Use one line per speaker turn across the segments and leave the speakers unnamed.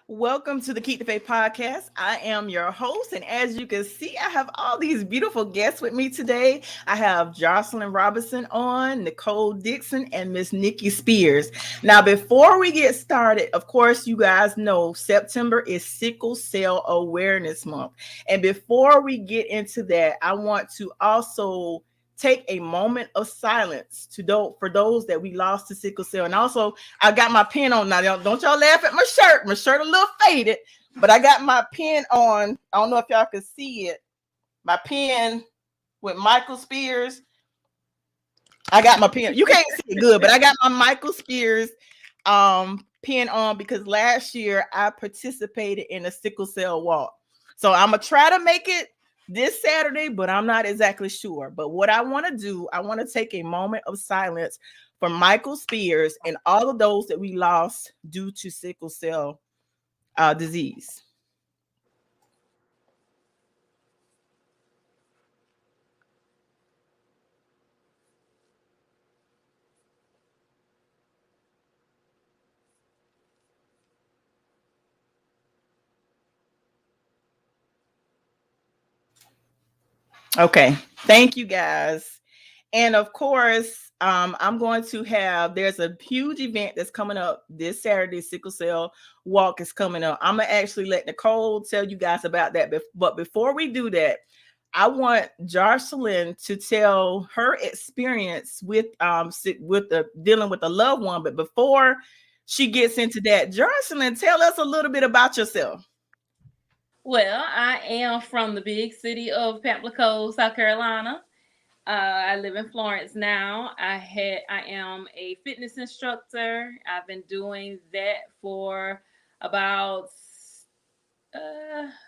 Welcome to the Keep the Faith podcast. I am your host, and as you can see, I have all these beautiful guests with me today. I have Jocerlyn Robinson on, Nicole Dixon, and Miss Nicki Spears. Now, before we get started, of course, you guys know September is Sickle Cell Awareness Month. And before we get into that, I want to also take a moment of silence for those that we lost to sickle cell. And also, I got my pen on now. Don't y'all laugh at my shirt. My shirt a little faded, but I got my pen on. I don't know if y'all can see it. My pen with Michael Spears. I got my pen. You can't see it good, but I got my Michael Spears pen on because last year I participated in a sickle cell walk. So I'm gonna try to make it this Saturday, but I'm not exactly sure. But what I want to do, I want to take a moment of silence for Michael Spears and all of those that we lost due to sickle cell disease. Okay, thank you guys. And of course, I'm going to there's a huge event that's coming up this Saturday. Sickle Cell Walk is coming up. I'm going to actually let Nicole tell you guys about that. But before we do that, I want Jocerlyn to tell her experience with the dealing with a loved one. But before she gets into that, Jocerlyn, tell us a little bit about yourself.
Well, I am from the big city of Pamplico, South Carolina. I live in Florence now. I am a fitness instructor. I've been doing that for about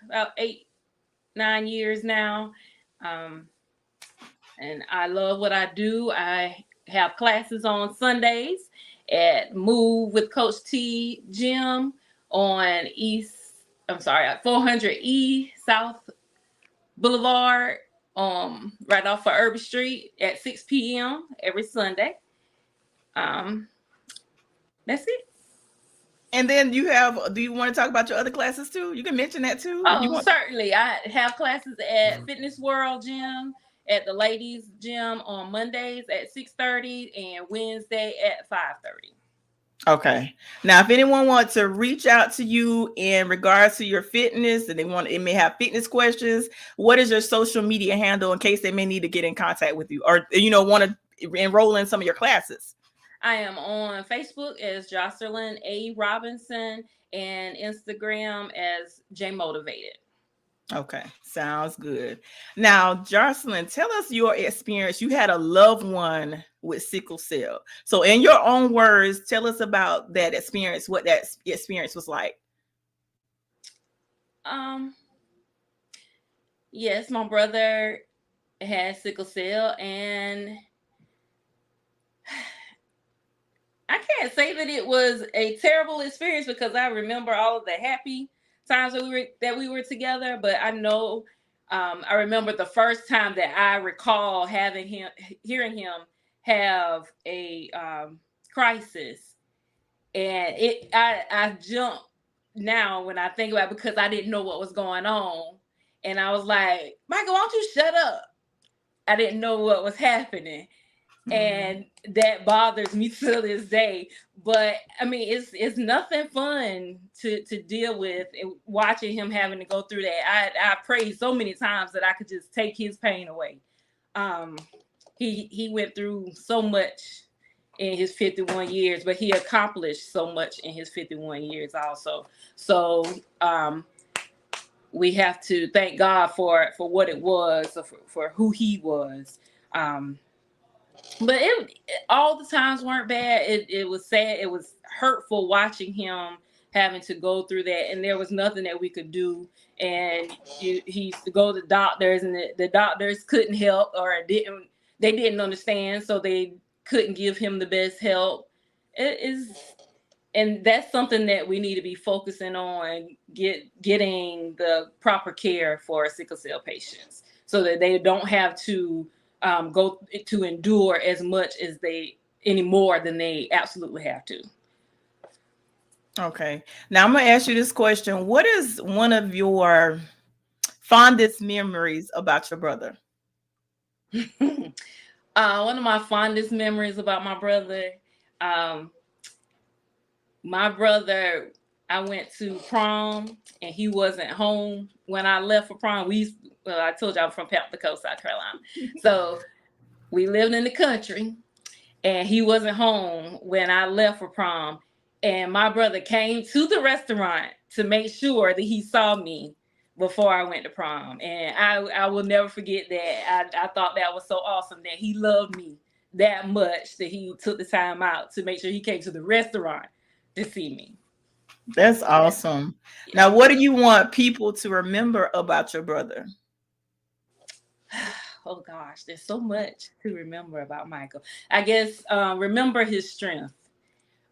about 8-9 years now. Um, and I love what I do. I have classes on Sundays at Move with Coach T Gym on I'm sorry, 400 E South Boulevard, right off of Urban Street at 6 p.m. every Sunday. Um, that's it.
And then do you want to talk about your other classes too? You can mention that too if you
Oh,
want.
certainly. I have classes at Fitness World Gym, at the ladies gym on Mondays at 6:30 and Wednesday at 5:30.
Okay. Now, if anyone wants to reach out to you in regards to your fitness and it may have fitness questions, what is your social media handle in case they may need to get in contact with you or, want to enroll in some of your classes?
I am on Facebook as Jocerlyn A. Robinson and Instagram as J Motivated.
Okay, sounds good. Now, Jocerlyn, tell us your experience. You had a loved one with sickle cell. So, in your own words, tell us about that experience, what that experience was like.
Um, yes, my brother had sickle cell, and I can't say that it was a terrible experience because I remember all of the happy times that we were together. But I know I remember the first time that I recall hearing him have a crisis, and I jump now when I think about it because I didn't know what was going on, and I was like, Michael, why don't you shut up? I didn't know what was happening, and that bothers me to this day. But I mean, it's nothing fun to deal with, and watching him having to go through that. I prayed so many times that I could just take his pain away. um he went through so much in his 51 years, but he accomplished so much in his 51 years also. So we have to thank God for what it was, for who he was. um but all the times weren't bad. It was sad. It was hurtful watching him having to go through that, and there was nothing that we could do. And he used to go to doctors, and the doctors couldn't help, or they didn't understand, so they couldn't give him the best help. It is, and that's something that we need to be focusing on, getting the proper care for sickle cell patients so that they don't have to go to endure as much as they any more than they absolutely have to.
Okay. Now I'm gonna ask you this question. What is one of your fondest memories about your brother?
One of my fondest memories about um, my brother, I went to prom and he wasn't home when I left for prom. I told you I'm from Panther Coast, South Carolina. So we lived in the country and he wasn't home when I left for prom. And my brother came to the restaurant to make sure that he saw me before I went to prom. And I will never forget that. I thought that was so awesome that he loved me that much that he took the time out to make sure he came to the restaurant to see me.
That's
Yeah.
awesome.
Yeah.
Now, what do you want people to remember about your brother?
Oh gosh, there's so much to remember about Michael. I guess remember his strength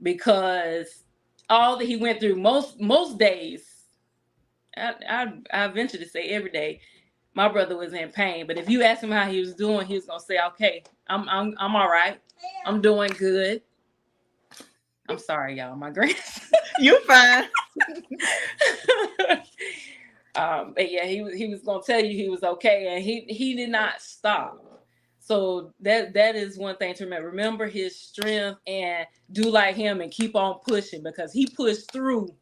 because all that he went through most days, I venture to say every day, my brother was in pain. But if you ask him how he was doing, he was gonna say, "Okay, I'm all right. I'm doing good." I'm sorry, y'all. My grandson.
You fine.
But yeah, he was gonna tell you he was okay, and he did not stop. So that is one thing to remember. Remember his strength and do like him and keep on pushing because he pushed through.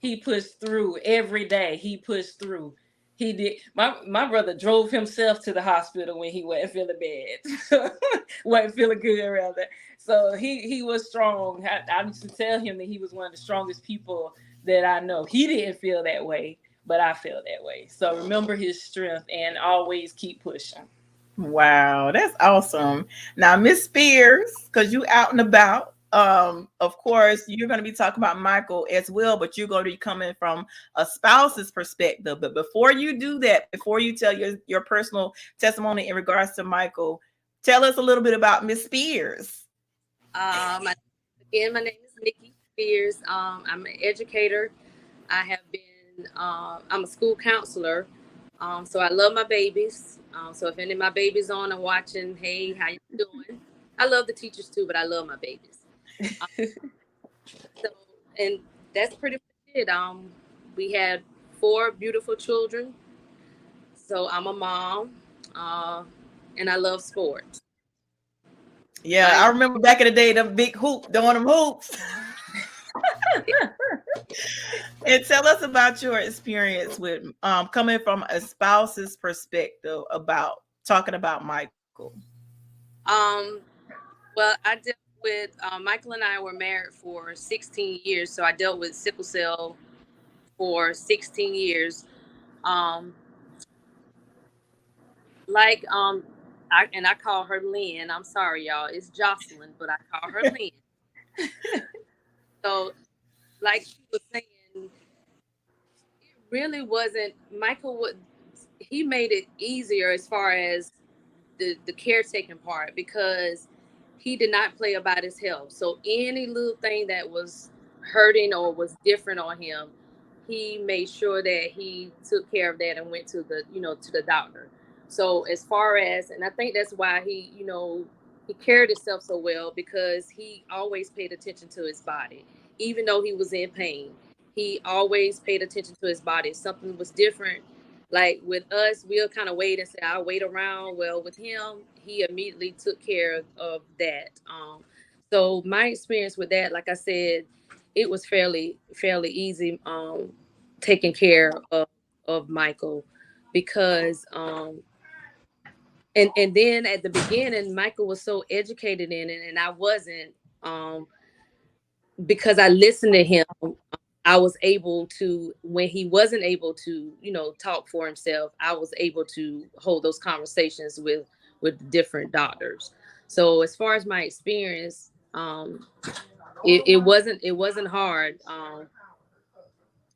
He pushed through every day. He pushed through. He did. My brother drove himself to the hospital when he wasn't feeling bad, wasn't feeling good rather. So he was strong. I used to tell him that he was one of the strongest people that I know. He didn't feel that way, but I feel that way. So remember his strength and always keep pushing.
Wow, that's awesome. Now, Miss Spears, because you out and about, of course, you're going to be talking about Michael as well, but you're going to be coming from a spouse's perspective. But before you do that, before you tell your personal testimony in regards to Michael, tell us a little bit about Miss Spears.
My, again, my name is Nicki Spears. I'm an educator. I have been, I'm a school counselor. So I love my babies. So if any of my babies on and watching, hey, how you doing? I love the teachers too, but I love my babies. Um, so, and that's pretty much it. We had 4 beautiful children. So I'm a mom, uh, and I love sports.
Yeah,
My
I remember back in the day, the big hoop, doing them hoops. And tell us about your experience with coming from a spouse's perspective about talking about Michael.
um, Well, I dealt with Michael and I were married for 16 years, so I dealt with sickle cell for 16 years. Um, like I call her Lynn. I'm sorry, y'all. It's Jocelyn, but I call her Lynn. So, like she was saying, it really wasn't Michael. Would he made it easier as far as the caretaking part because he did not play about his health. So any little thing that was hurting or was different on him, he made sure that he took care of that and went to the doctor. So as far as, and I think that's why he carried himself so well because he always paid attention to his body, even though he was in pain. He always paid attention to his body. If something was different, like with us, we'll kind of wait and say, I'll wait around. Well, with him, he immediately took care of that. So my experience with that, like I said, it was fairly easy taking care of Michael because and then at the beginning, Michael was so educated in it and I wasn't, um because I listened to him. I was able to, when he wasn't able to, talk for himself, I was able to hold those conversations with different doctors. So as far as my experience, it wasn't hard.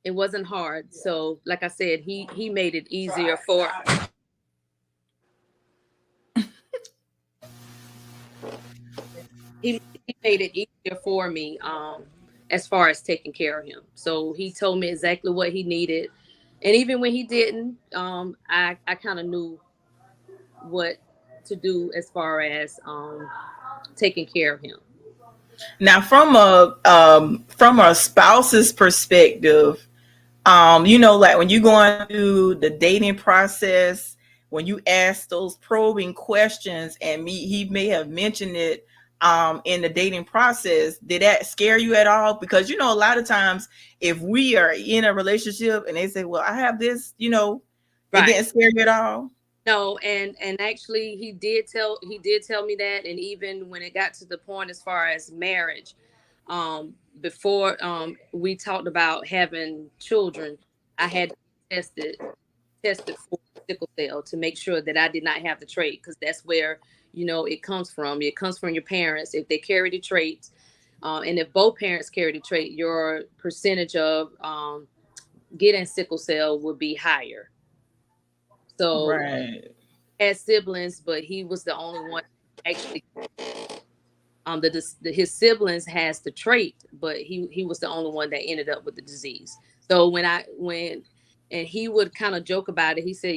It wasn't hard. So like I said, he made it easier for he made it easier for me, as far as taking care of him. So he told me exactly what he needed, and even when he didn't, I kind of knew what to do as far as taking care of him.
Now, from a spouse's perspective, like when you going through the dating process, when you ask those probing questions, and he may have mentioned it in the dating process, did that scare you at all? Because a lot of times if we are in a relationship and they say, well, I have this, it
Right.
didn't scare you at all.
No, and actually he did tell me that, and even when it got to the point as far as marriage, before we talked about having children, I had to be tested for sickle cell to make sure that I did not have the trait, because that's where it comes from. It comes from your parents if they carry the traits, and if both parents carry the trait, your percentage of getting sickle cell would be higher. So
Right.
had siblings, but he was the only one actually. His siblings has the trait, but he was the only one that ended up with the disease. So when and he would kind of joke about it. He said,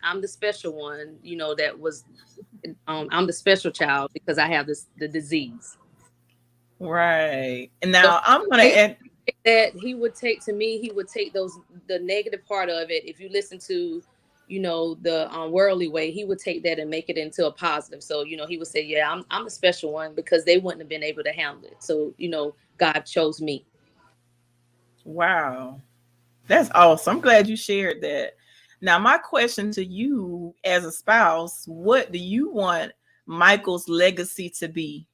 I'm the special one, that was I'm the special child because I have the disease.
Right. And
So
now I'm gonna add.
that he would take the negative part of it. If you listen to the worldly way, he would take that and make it into a positive. So he would say, yeah, I'm a special one because they wouldn't have been able to handle it. So God chose me.
Wow. That's awesome. I'm glad you shared that. Now, my question to you as a spouse, what do you want Michael's legacy to be?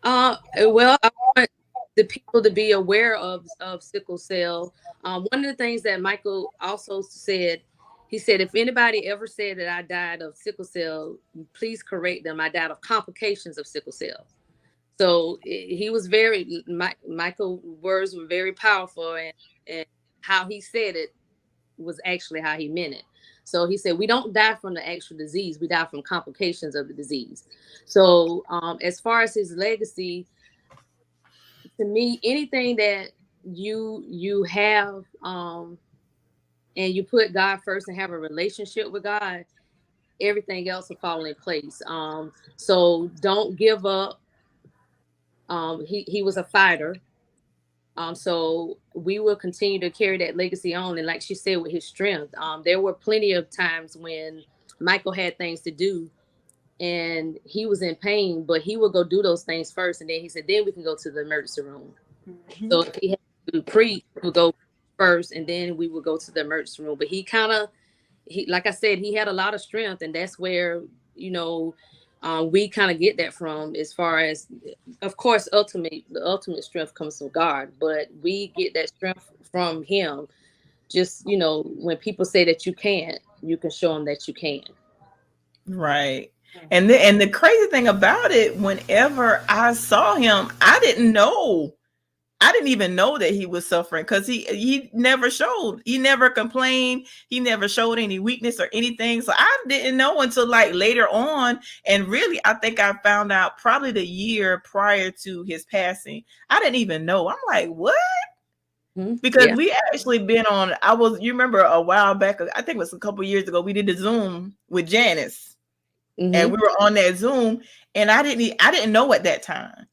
Well, I want the people to be aware of sickle cell. One of the things that Michael also said, he said, if anybody ever said that I died of sickle cell, please correct them. I died of complications of sickle cell. So he was Michael words were very powerful, and how he said it was actually how he meant it. So he said, we don't die from the actual disease, we die from complications of the disease. So as far as his legacy, to me, anything that you have and you put God first and have a relationship with God, everything else will fall in place. So don't give up. He was a fighter. So we will continue to carry that legacy on. And like she said, with his strength, there were plenty of times when Michael had things to do and he was in pain, but he would go do those things first. And then he said, then we can go to the emergency room. Mm-hmm. So if he had to preach, we would go first and then we would go to the emergency room. But like I said, he had a lot of strength, and that's where, we kind of get that from, as far as, of course, the ultimate strength comes from God, but we get that strength from him. Just, when people say that you can't, you can show them that you can.
Right. And the crazy thing about it, whenever I saw him, I didn't even know that he was suffering, because he never complained, he never showed any weakness or anything. So I didn't know until like later on. And really, I think I found out probably the year prior to his passing. I didn't even know. I'm like, what? Because we actually been on, you remember a while back, I think it was a couple years ago, we did the Zoom with Janice. Mm-hmm. And we were on that Zoom, and I didn't know at that time.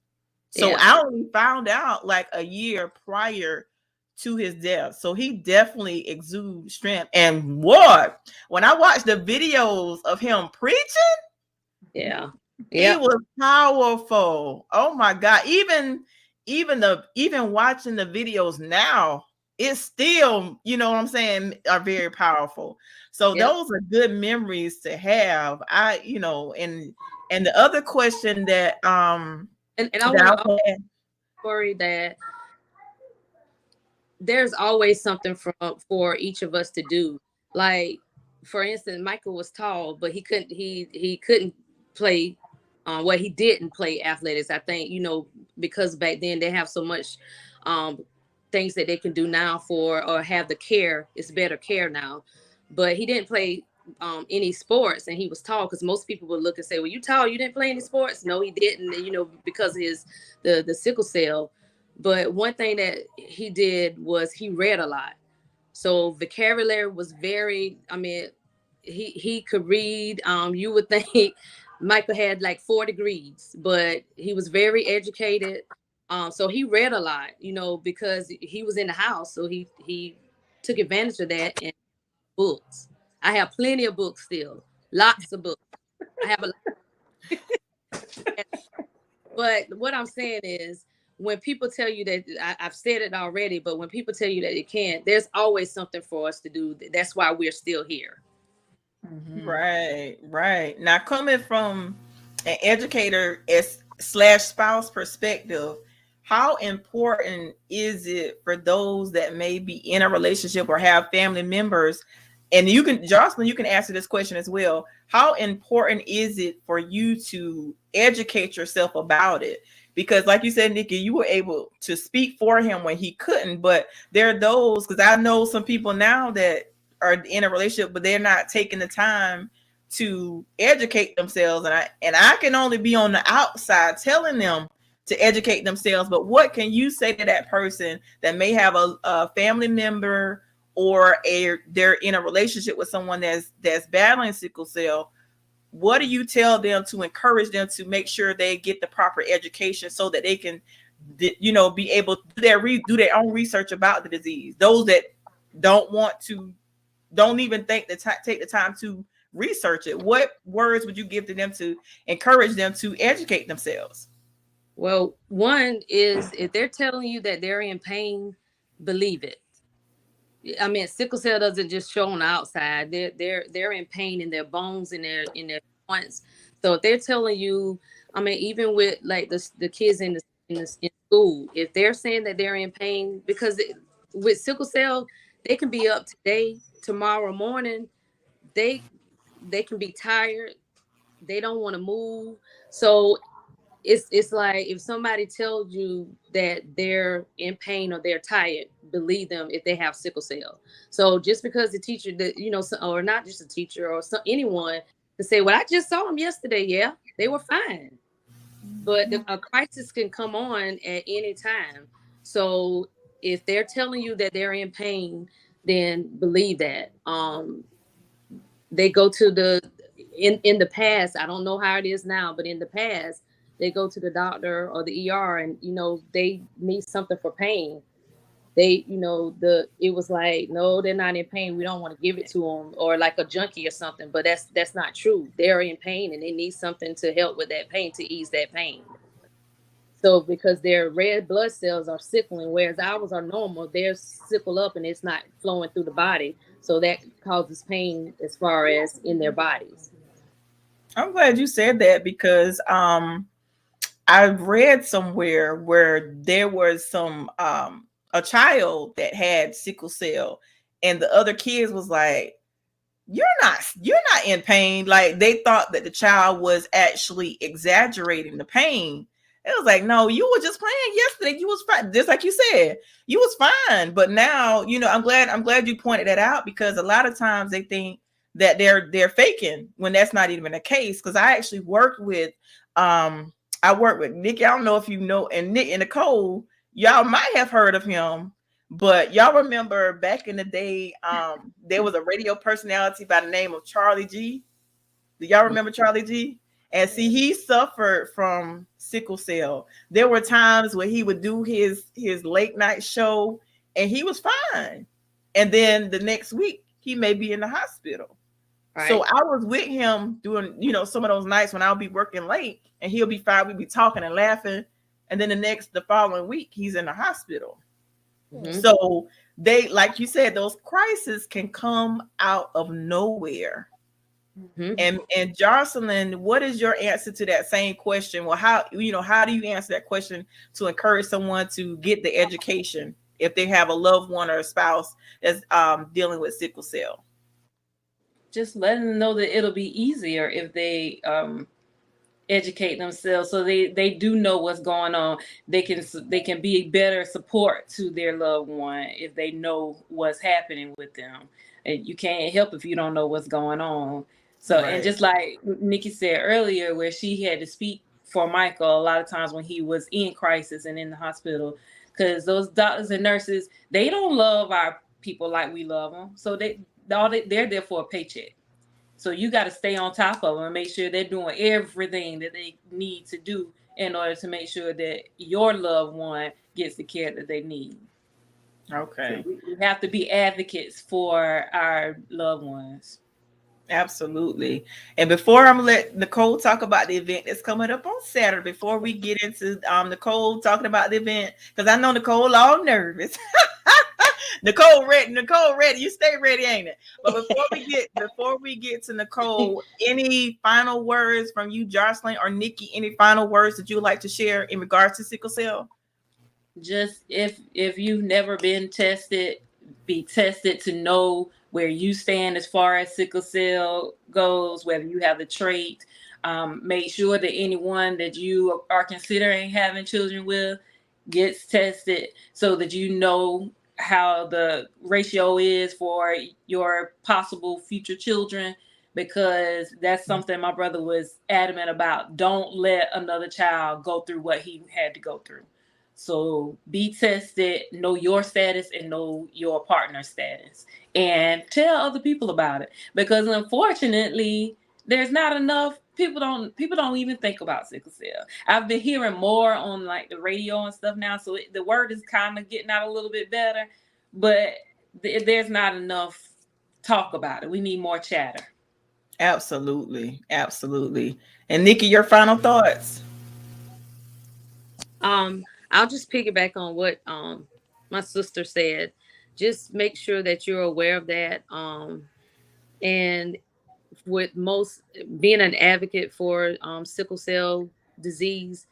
So I only found out like a year prior to his death. So he definitely exudes strength. And what? When I watched the videos of him preaching, it was powerful. Oh my God. Even watching the videos now, it's still, you know what I'm saying, are very powerful. So those are good memories to have. And the other question that
And I want to worry that there's always something for each of us to do. Like, for instance, Michael was tall, but he couldn't play. He didn't play athletics. I think, because back then they have so much things that they can do now or have the care. It's better care now, but he didn't play any sports, and he was tall, because most people would look and say, well, you tall, you didn't play any sports. No, he didn't, because of the sickle cell. But one thing that he did was he read a lot. So vocabulary was very, he could read. You would think Michael had like 4 degrees, but he was very educated. So he read a lot, because he was in the house. So he took advantage of that and books. I have plenty of books still, lots of books. I have a lot. But what I'm saying is, when people tell you that, I've said it already, but when people tell you that it can't, there's always something for us to do. That's why we're still here.
Mm-hmm.
Right. Now, coming from an educator slash spouse perspective, how important is it for those that may be in a relationship or have family members? And you can, Jocelyn, you can answer this question as well. How important is it for you to educate yourself about it? Because like you said, Nicki, you were able to speak for him when he couldn't, but there are those, because I know some people now that are in a relationship, but they're not taking the time to educate themselves. And I can only be on the outside telling them to educate themselves. But what can you say to that person that may have a family member or they're in a relationship with someone that's battling sickle cell? What do you tell them to encourage them to make sure they get the proper education so that they can, be able to do their own research about the disease? Those that don't even take the time to research it. What words would you give to them to encourage them to educate themselves?
Well, one is, if they're telling you that they're in pain, believe it. I mean, sickle cell doesn't just show on the outside. They're in pain in their bones, in their joints. So if they're telling you, I mean, even with like the kids in school, if they're saying that they're in pain, because with sickle cell, they can be up today, tomorrow morning, they can be tired, they don't want to move. So it's like, if somebody tells you that they're in pain or they're tired, believe them if they have sickle cell. So just because the teacher that, or not just a teacher or anyone to say, well, I just saw them yesterday. Yeah, they were fine. But a crisis can come on at any time. So if they're telling you that they're in pain, then believe that. They go to in the past, I don't know how it is now, but in the past, they go to the doctor or the ER and, they need something for pain. It was like, no, they're not in pain. We don't want to give it to them, or like a junkie or something. But that's not true. They're in pain and they need something to help with that pain, to ease that pain. So because their red blood cells are sickling, whereas ours are normal, they're sickle up and it's not flowing through the body. So that causes pain as far as in their bodies.
I'm glad you said that, because I've read somewhere where there was some a child that had sickle cell, and the other kids was like, you're not in pain. Like, they thought that the child was actually exaggerating the pain. It was like, no, you were just playing yesterday. You was fine. Just like you said, you was fine. But now, I'm glad you pointed that out, because a lot of times they think that they're faking when that's not even the case. Because I actually worked with Nicki. I don't know if you know, and Nick and Nicole, y'all might have heard of him. But y'all remember back in the day, there was a radio personality by the name of Charlie G. Do y'all remember Charlie G? And see, he suffered from sickle cell. There were times where he would do his late night show and he was fine. And then the next week, he may be in the hospital. Right. So I was with him doing, some of those nights when I'll be working late and he'll be fine. We'd be talking and laughing. And then the following week, he's in the hospital. Mm-hmm. So they, like you said, those crises can come out of nowhere. Mm-hmm. And Jocerlyn, what is your answer to that same question? Well, how do you answer that question to encourage someone to get the education if they have a loved one or a spouse that's dealing with sickle cell?
Just letting them know that it'll be easier if they educate themselves, so they do know what's going on. They can be better support to their loved one if they know what's happening with them. And you can't help if you don't know what's going on. So, right. And just like Nicki said earlier, where she had to speak for Michael a lot of times when he was in crisis and in the hospital, because those doctors and nurses, they don't love our people like we love them. So they're there for a paycheck. So you got to stay on top of them and make sure they're doing everything that they need to do in order to make sure that your loved one gets the care that they need. So
Okay.
we have to be advocates for our loved ones.
Absolutely. And before I'm gonna let Nicole talk about the event that's coming up on Saturday, before we get into Nicole talking about the event, because I know Nicole all nervous. Nicole ready. You stay ready, ain't it? But before we get to Nicole, any final words from you, Jocerlyn or Nicki? Any final words that you would like to share in regards to sickle cell?
Just if you've never been tested, be tested to know where you stand as far as sickle cell goes, whether you have the trait. Make sure that anyone that you are considering having children with gets tested so that you know how the ratio is for your possible future children, because that's something my brother was adamant about. Don't let another child go through what he had to go through. So be tested, know your status and know your partner's status, and tell other people about it. Because unfortunately, there's not enough people don't even think about sickle cell. I've been hearing more on like the radio and stuff now, so the word is kind of getting out a little bit better, but there's not enough talk about it. We need more chatter.
Absolutely. Absolutely. And Nicki, your final thoughts?
I'll just piggyback on what my sister said. Just make sure that you're aware of that. And with most being an advocate for sickle cell disease,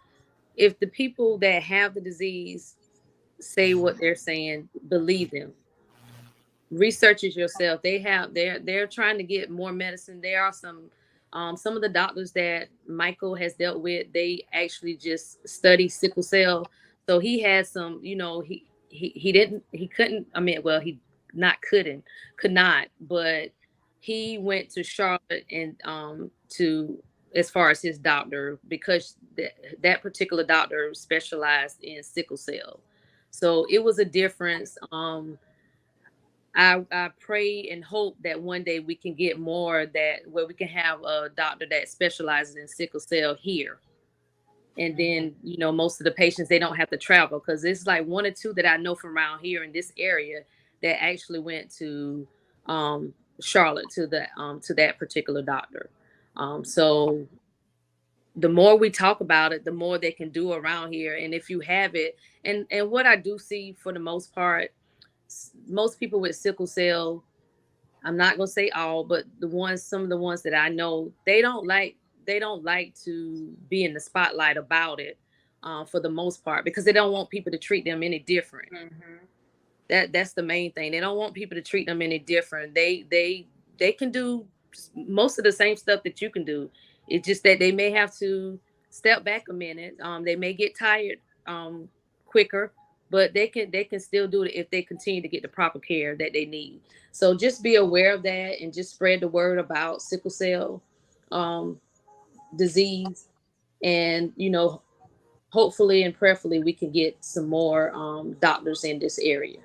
if the people that have the disease say what they're saying, believe them. Research it yourself. They're trying to get more medicine. There are some of the doctors that Michael has dealt with, they actually just study sickle cell. So he had some, he couldn't, I mean, well, he not couldn't, could not, but he went to Charlotte and to as far as his doctor, because that particular doctor specialized in sickle cell. So it was a difference. I pray and hope that one day we can get more, that where we can have a doctor that specializes in sickle cell here. And then, most of the patients, they don't have to travel, because it's like one or two that I know from around here in this area that actually went to Charlotte to that particular doctor. So the more we talk about it, the more they can do around here. And if you have it, and what I do see for the most part, most people with sickle cell, I'm not gonna say all, but some of the ones that I know, they don't like to be in the spotlight about it, for the most part, because they don't want people to treat them any different.
Mm-hmm.
That's the main thing. They don't want people to treat them any different. They can do most of the same stuff that you can do. It's just that they may have to step back a minute. They may get tired quicker, but they can still do it if they continue to get the proper care that they need. So just be aware of that and just spread the word about sickle cell um, disease, and hopefully and prayerfully we can get some more doctors in this area.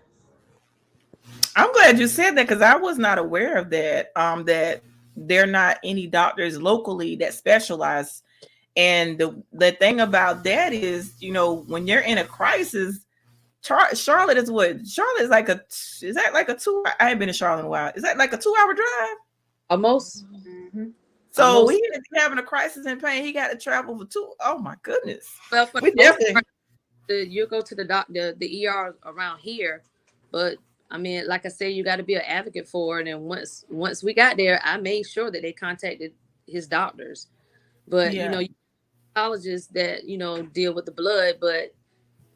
I'm glad you said that because I was not aware of that. That there are not any doctors locally that specialize. And the thing about that is, when you're in a crisis, Charlotte is what? Charlotte is like is that like a 2? I ain't been to Charlotte in a while. Is that like a 2-hour drive?
Almost.
Mm-hmm.
So
Almost.
he is having a crisis in pain. He got to travel for 2. Oh my goodness.
Well, for
We
the most
definitely.
part, you go to the doctor, the ER around here, but I mean, like I said, you got to be an advocate for it. And once we got there, I made sure that they contacted his doctors. But
Yeah.
oncologists that deal with the blood, but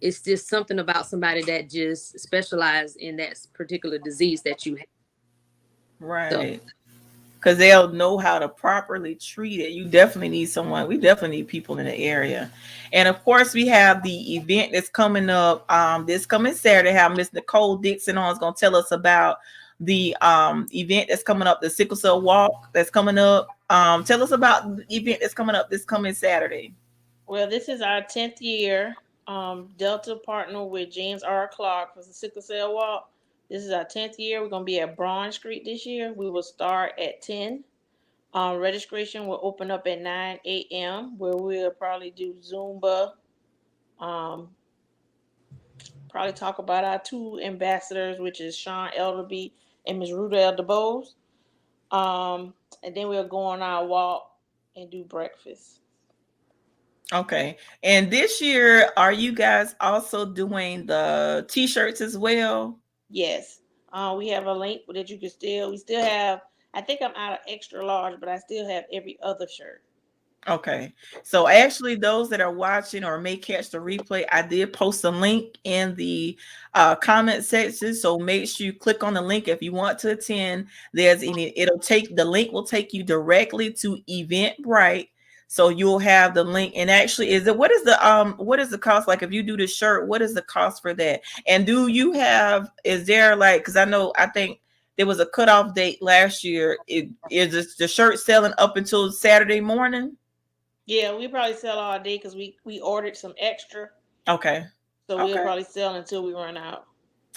it's just something about somebody that just specialize in that particular disease that you have. So
Right. Because they'll know how to properly treat it. You definitely need someone. We definitely need people in the area. And of course, we have the event that's coming up this coming Saturday. Have Miss Nicole Dixon on is going to tell us about the event that's coming up, the sickle cell walk that's coming up. Tell us about the event that's coming up this coming Saturday.
Well, this is our 10th year. Delta partner with James R. Clark for the Sickle Cell Walk. This is our 10th year. We're going to be at Braun Street this year. We will start at 10. Registration will open up at 9 a.m. where we'll probably do Zumba. Um, Probably talk about our two ambassadors, which is Sean Elderby and Ms. Rudel DeBose. And then we'll go on our walk and do breakfast.
Okay. And this year, are you guys also doing the t-shirts as well?
Yes. We have a link that you can we still have, I think I'm out of extra large, but I still have every other shirt.
Okay. So actually those that are watching or may catch the replay, I did post a link in the comment section. So make sure you click on the link if you want to attend. The link will take you directly to Eventbrite. So you'll have the link. And actually, what is the cost? Like if you do the shirt, what is the cost for that? And is there like, because I think there was a cutoff date last year. Is the shirt selling up until Saturday morning?
Yeah, we probably sell all day because we ordered some extra.
Okay.
So we'll probably sell until we run out.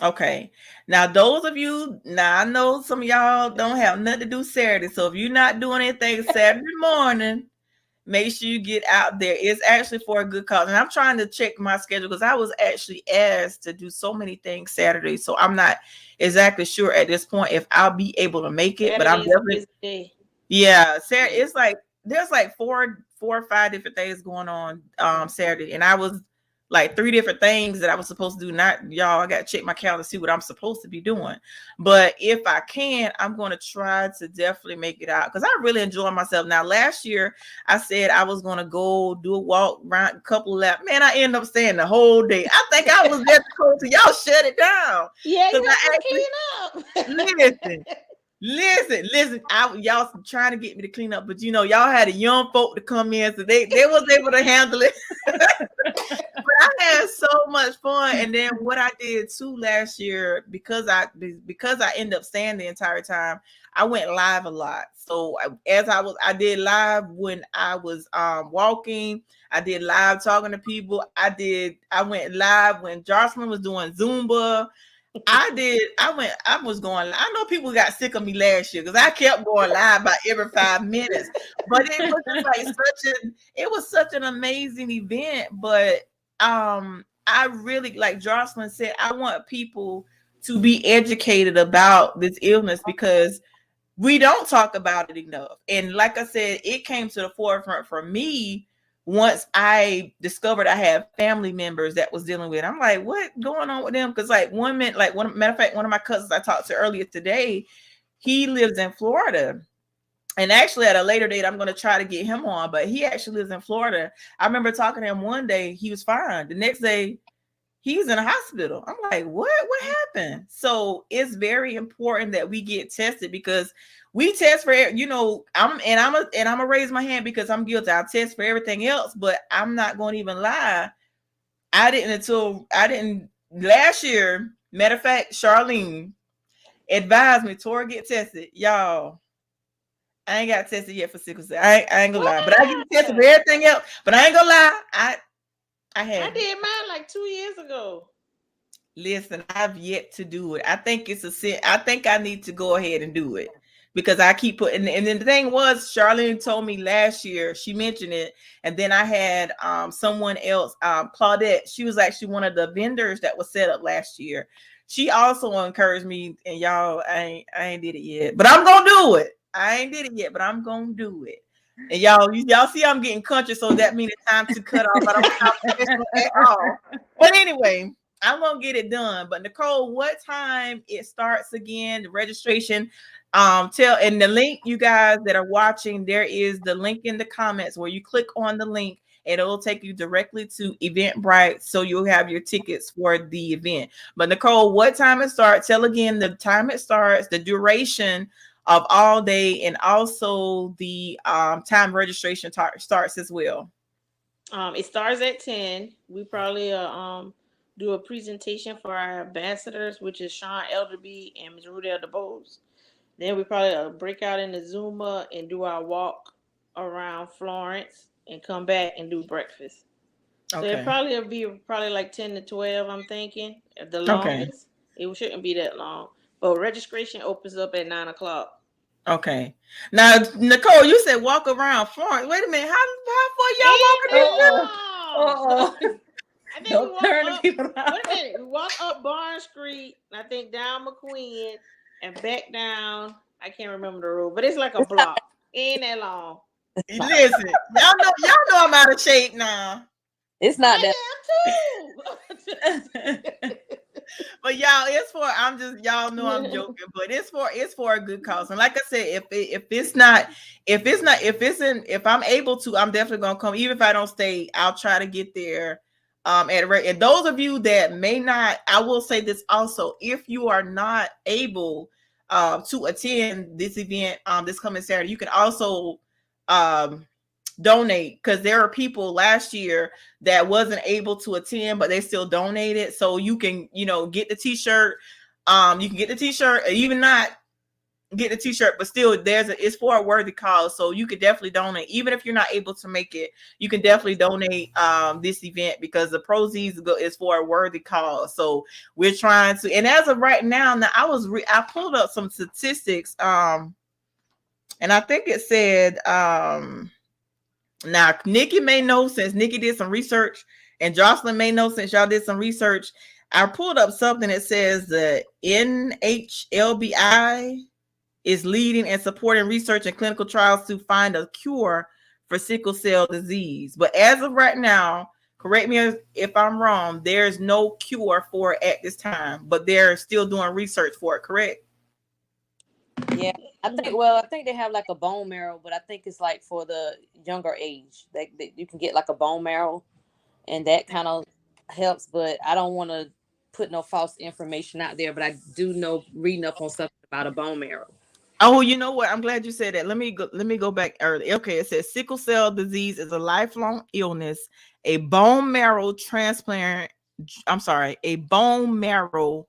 Okay. Now, those of you, I know some of y'all don't have nothing to do Saturday. So if you're not doing anything Saturday morning, make sure you get out there. It's actually for a good cause. And I'm trying to check my schedule because I was actually asked to do so many things Saturday. So I'm not exactly sure at this point if I'll be able to make it. But I'm definitely. Yeah. Saturday, it's like there's like four or five different things going on Saturday. And I was like 3 different things that I was supposed to do. Not y'all, I got to check my calendar, see what I'm supposed to be doing. But if I can, I'm going to try to definitely make it out because I really enjoy myself. Now, last year, I said I was going to go do a walk around a couple of laps. Man, I ended up staying the whole day. I think I was there to y'all shut it down.
Yeah, you got to clean up.
Listen, y'all trying to get me to clean up, but y'all had a young folk to come in, so they was able to handle it. But I had so much fun. And then what I did too last year, because I ended up staying the entire time, I went live a lot. So I did live when I was walking. I did live talking to people. I went live when Jocerlyn was doing Zumba. I know people got sick of me last year because I kept going live by every 5 minutes. But it was such an amazing event. But I really, like Jocerlyn said, I want people to be educated about this illness because we don't talk about it enough. And like I said, it came to the forefront for me once I discovered I had family members that was dealing with it. I'm like, what going on with them? Because like matter of fact, one of my cousins I talked to earlier today, he lives in Florida. And actually at a later date, I'm going to try to get him on, but he actually lives in Florida. I remember talking to him one day, he was fine. The next day, he was in a hospital. I'm like, what happened? So it's very important that we get tested because we test for, I'm gonna raise my hand because I'm guilty. I test for everything else, but I'm not going to even lie. I didn't last year. Matter of fact, Charlene advised me, Tora, get tested. Y'all, I ain't got tested yet for sickle cell. I ain't gonna lie, but I get tested for everything else. But I ain't gonna lie,
I did mine like 2 years ago.
Listen, I've yet to do it. I think it's a sin. I think I need to go ahead and do it because I keep putting. And then the thing was, Charlene told me last year. She mentioned it, and then I had someone else, Claudette. She was actually one of the vendors that was set up last year. She also encouraged me, and y'all, I ain't did it yet, but I'm gonna do it. I ain't did it yet, but I'm gonna do it. And y'all see I'm getting country, so that means it's time to cut off. I don't have at all. But anyway, I'm gonna get it done. But Nicole, what time it starts again? The registration. And the link, you guys that are watching, there is the link in the comments where you click on the link and it'll take you directly to Eventbrite, so you'll have your tickets for the event. But Nicole, what time it starts? Tell again the time it starts, the duration of all day, and also the time registration starts as well.
It starts at 10. We probably do a presentation for our ambassadors, which is Sean Elderby and Ms. Rudel DeBose. Then we probably break out in the Zumba and do our walk around Florence and come back and do breakfast. Okay. So it probably will be like 10 to 12, I'm thinking, at the longest. Okay. It shouldn't be that long. But registration opens up at 9 o'clock.
Okay. Now, Nicole, you said walk around Florence. Wait a minute. How far y'all walking in
Uh-oh.
Florence?
Uh-oh.
I think we
Don't
walked
turn the
up.
people out.
Wait a minute. We walked up Barn Street, I think down McQueen, and back down. I can't remember the road, but it's like a
It's not,
block. Ain't that long?
Listen, y'all know I'm out of shape now.
it's not that.
I am too.
But y'all, it's for y'all know I'm joking, but it's for a good cause. And like I said, if I'm able to, I'm definitely gonna come. Even if I don't stay, I'll try to get there. And those of you that may not, I will say this also: if you are not able to attend this event this coming Saturday, you can also donate, because there are people last year that wasn't able to attend, but they still donated. So you can, get the t-shirt. You can get the t-shirt, or even not get the t-shirt, but still it's for a worthy cause. So you could definitely donate. Even if you're not able to make it, you can definitely donate this event, because the proceeds is for a worthy cause. So we're trying to, and as of right now I pulled up some statistics, and I think it said now, Nicki may know, since Nicki did some research, and Jocerlyn may know since y'all did some research. I pulled up something that says the NHLBI is leading and supporting research and clinical trials to find a cure for sickle cell disease. But as of right now, correct me if I'm wrong, there's no cure for it at this time, but they're still doing research for it, correct?
Yeah, I think they have like a bone marrow, but I think it's like for the younger age that you can get like a bone marrow, and that kind of helps. But I don't want to put no false information out there. But I do know, reading up on something about a bone marrow.
Oh, you know what? I'm glad you said that. Let me go back early. Okay, it says sickle cell disease is a lifelong illness. A bone marrow transplant. A bone marrow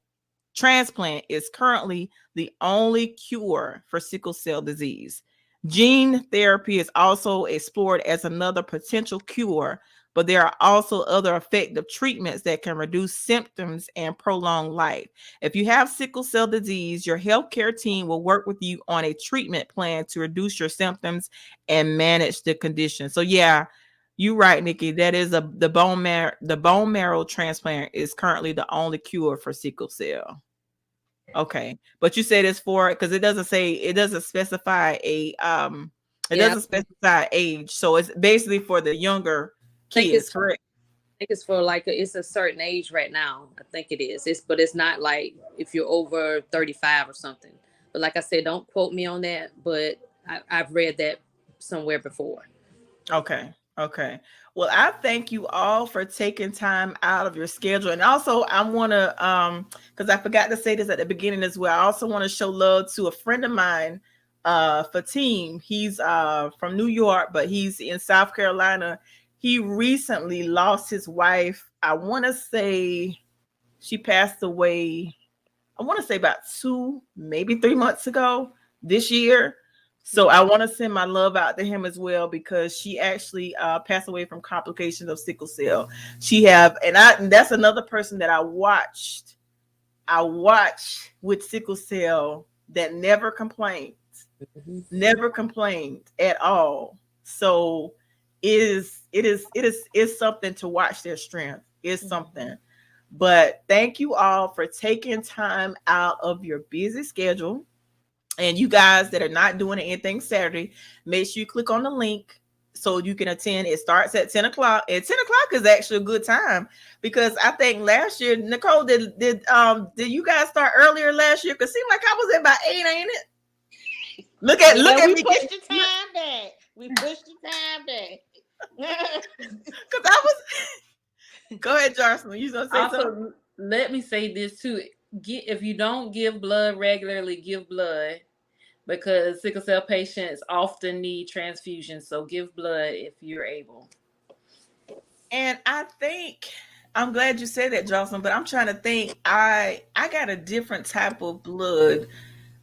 transplant is currently the only cure for sickle cell disease. Gene therapy is also explored as another potential cure, but there are also other effective treatments that can reduce symptoms and prolong life. If you have sickle cell disease, your healthcare team will work with you on a treatment plan to reduce your symptoms and manage the condition. So yeah, you're right, Nicki. That is the bone marrow transplant is currently the only cure for sickle cell. Okay, but you said it's for, because it doesn't specify doesn't specify age, so it's basically for the younger kids, correct?
I think it's for like it's a certain age right now. I think it is. But it's not like if you're over 35 or something. But like I said, don't quote me on that. But I've read that somewhere before.
Okay. Well, I thank you all for taking time out of your schedule. And also I want to, because I forgot to say this at the beginning as well, I also want to show love to a friend of mine, Fatim. He's from New York, but he's in South Carolina. He recently lost his wife. I want to say she passed away, I want to say about 2, maybe 3 months ago this year. So I want to send my love out to him as well, because she actually passed away from complications of sickle cell. And that's another person that I watched with sickle cell that never complained at all. So it is something to watch their strength. It's something. But thank you all for taking time out of your busy schedule. And you guys that are not doing anything Saturday, make sure you click on the link so you can attend. It starts at 10 o'clock. And 10 o'clock is actually a good time, because I think last year, Nicole, did you guys start earlier last year? Because it seemed like I was at about 8, ain't it? Look at
we
me.
Pushed the time back. We pushed the time back.
Because I was. Go ahead, Jocerlyn. You gonna say something?
Let me say this too. If you don't give blood regularly, give blood, because sickle cell patients often need transfusions. So give blood if you're able.
And I think, I'm glad you said that, Jocelyn, but I'm trying to think. I got a different type of blood.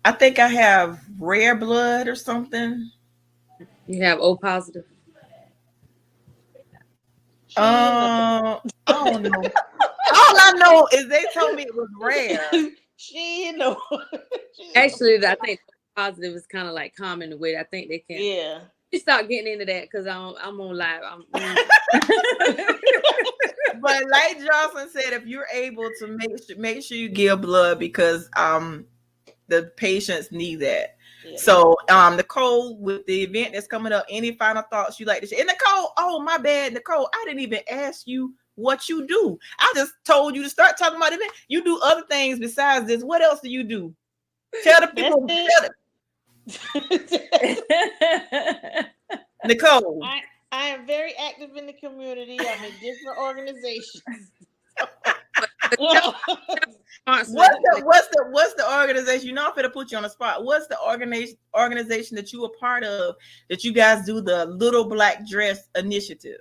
I think I have rare blood or something.
You have O positive.
I don't know. All I know is they told me it was rare.
She know.
Actually, I think positive is kind of like common with. I think they can.
Yeah.
You start getting into that because I'm on live.
But like Jocelyn said, if you're able to make sure you give blood because the patients need that. Yeah. So Nicole, with the event that's coming up, any final thoughts you like to share? And Nicole, oh my bad, Nicole, I didn't even ask you what you do. I just told you to start talking about it. You do other things besides this. What else do you do? Tell the people. Nicole.
I am very active in the community. I'm in different organizations.
What's the organization? You know, I'm gonna put you on the spot. What's the organization that you a part of that you guys do the Little Black Dress Initiative?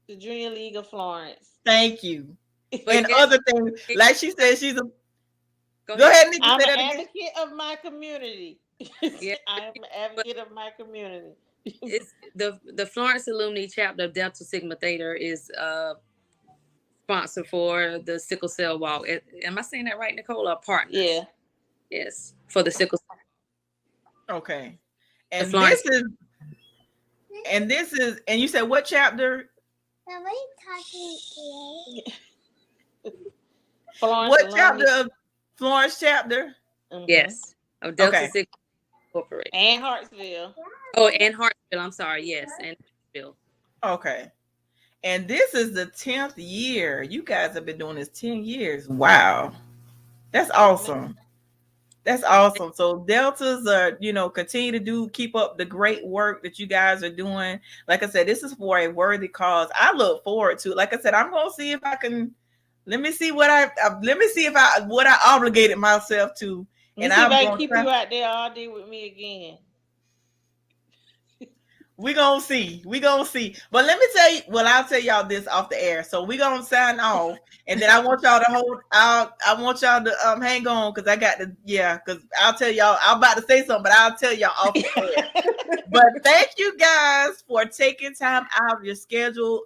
The Junior League of Florence.
Thank you. And other things, like she said, she's a. Go ahead, Nicki.
I'm an advocate of my community. Yeah. I am an advocate of my community.
It's the Florence Alumni chapter of Delta Sigma Theta is sponsor for the Sickle Cell Walk. Am I saying that right, Nicole? Or partners?
Yeah.
Yes, for the Sickle Cell.
Okay. And this is, and you said what chapter?
Somebody talking today.
What chapter of Florence chapter?
Mm-hmm. Yes, of Delta Sigma Incorporated.
And Hartsville.
Oh, and Hartsville. I'm sorry. Yes, and Hartsville.
Okay. And this is the 10th year. You guys have been doing this 10 years. Wow. That's awesome. That's awesome. So Deltas are, continue to keep up the great work that you guys are doing. Like I said, this is for a worthy cause. I look forward to it. Like I said, I'm going to see if I can, what I obligated myself to.
And I'm going to keep you out there all day with me again.
We're gonna see. But let me tell you, I'll tell y'all this off the air. So we're gonna sign off, and then I want y'all to hold out. I want y'all to hang on because I got to, because I'll tell y'all, I'm about to say something, but I'll tell y'all off the air. But thank you guys for taking time out of your schedule.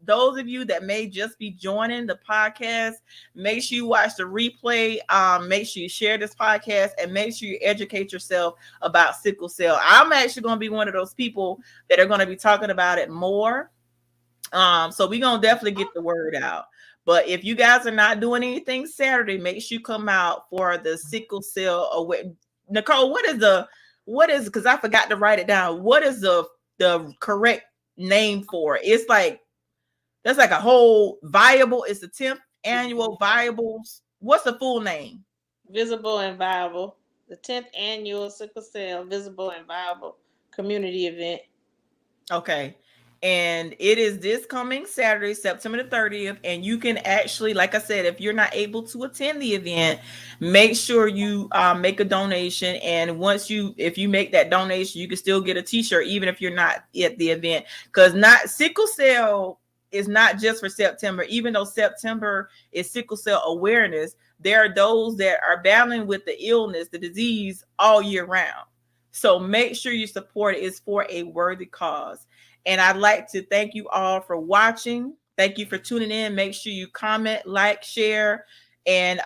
Those of you that may just be joining the podcast, make sure you watch the replay. Make sure you share this podcast and make sure you educate yourself about sickle cell. I'm actually going to be one of those people that are going to be talking about it more. So we're going to definitely get the word out. But if you guys are not doing anything Saturday, make sure you come out for the sickle cell away. Nicole, what is, because I forgot to write it down. What is the correct name for it? It's like, that's like a whole viable. It's the 10th annual viables. What's the full name?
Visible and Viable. The 10th annual Sickle Cell Visible and Viable community event.
Okay. And it is this coming Saturday, September the 30th. And you can actually, like I said, if you're not able to attend the event, make sure you make a donation. And if you make that donation, you can still get a t-shirt, even if you're not at the event. Because sickle cell is not just for September. Even though September is sickle cell awareness, there are those that are battling with the illness, the disease all year round. So make sure you support it. It's for a worthy cause. And I'd like to thank you all for watching. Thank you for tuning in. Make sure you comment, like, share. And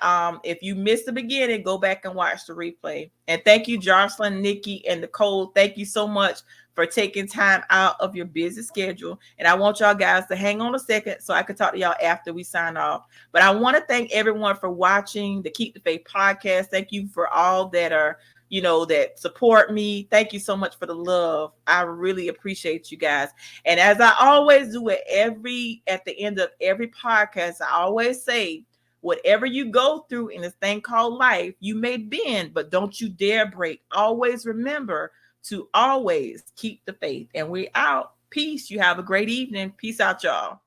if you missed the beginning, go back and watch the replay. And thank you, Jocerlyn, Nicki, and Nicole. Thank you so much for taking time out of your busy schedule. And I want y'all guys to hang on a second so I can talk to y'all after we sign off. But I want to thank everyone for watching the Keep the Faith podcast. Thank you for all that are, that support me. Thank you so much for the love. I really appreciate you guys. And as I always do at the end of every podcast, I always say, whatever you go through in this thing called life, you may bend, but don't you dare break. Always remember to always keep the faith. And we're out. Peace. You have a great evening. Peace out, y'all.